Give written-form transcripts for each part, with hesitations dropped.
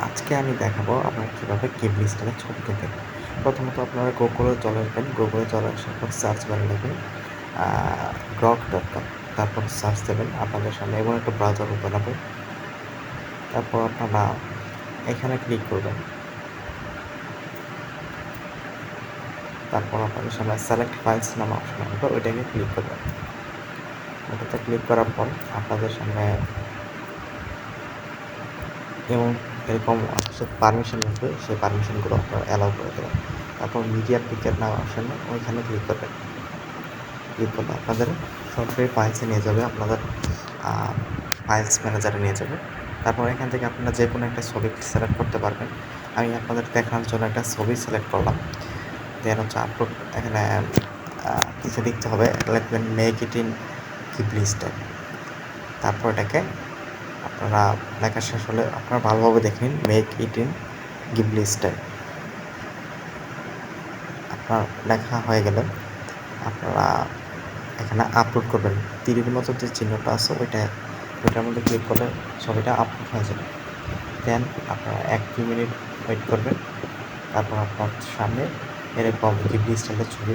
আজকে আমি দেখাবো আপনারা কীভাবে গিম্বল স্টাইলে ছবি তুলবেন। প্রথমত আপনারা গুগলে চলে আসবেন। গুগলে চলে আসার পর সার্চ বারে লিখবেন grok.com, তারপর সার্চ দেবেন। আপনাদের সামনে এমন একটা ব্রাউজার ওপেন হবে। তারপর আপনারা এখানে ক্লিক করবেন। তারপর আপনাদের সামনে সিলেক্ট ফাইলস নামে অপশন আসবে, ওইটাকে ক্লিক করবেন। ওটাতে ক্লিক করার পর আপনাদের সামনে এরকম পারমিশন আসবে, সেই পারমিশনগুলো আপনারা অ্যালাউ করে দেবেন। তারপর মিডিয়া পিকের নাম অপশনে ওইখানে ক্লিক করবেন। ক্লিক করলে আপনাদের সরাসরি ফাইলসে নিয়ে যাবে, আপনাদের ফাইলস ম্যানেজারে নিয়ে যাবে। তারপর এখান থেকে আপনারা যে কোনো একটা ছবি সিলেক্ট করতে পারবেন। আমি আপনাদের দেখানোর জন্য একটা ছবি সিলেক্ট করলাম। দেন হচ্ছে আপলোড, এখানে কিছু লিখতে হবে, লিখবেন make it in gimbal style. তারপর এটাকে আপনারা লেখা শেষ হলে আপনারা ভালোভাবে দেখে নিন, make it in gimbal style. আপনার লেখা হয়ে গেলে আপনারা এখানে আপলোড করবেন। তীরের মতো যে চিহ্নটা আছে ওইটার মধ্যে ক্লিক করলে ছবিটা আপলোড হয়ে যাবে। দেন আপনারা 1-2 মিনিট ওয়েট করবেন। তারপর আপনার সামনে এরকম গিম্বল স্টাইলের ছবি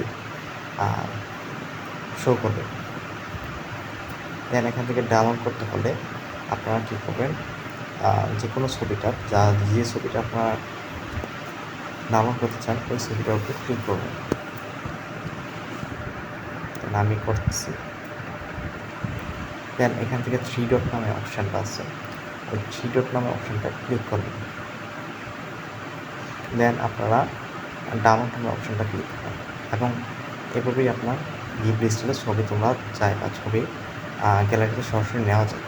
শো করবে। দেন এখান থেকে ডাউনলোড করতে হলে আপনারা কী করবেন, যে কোনো ছবিটা যে ছবিটা আপনারা ডাউনলোড করতে চান ওই ছবিটার উপর ক্লিক করবেন। আমি করতেছি। দেন এখান থেকে 3 ডট নামে অপশানটা আছে, ওই 3 ডট নামে অপশানটা ক্লিক করবেন। দেন আপনারা ডাউনলোড নামে অপশানটা ক্লিক করবেন এবং এভাবেই আপনার গিম্বল স্টাইলে ছবি তোলা যায় বা ছবি গ্যালারিতে সরাসরি নেওয়া যায়।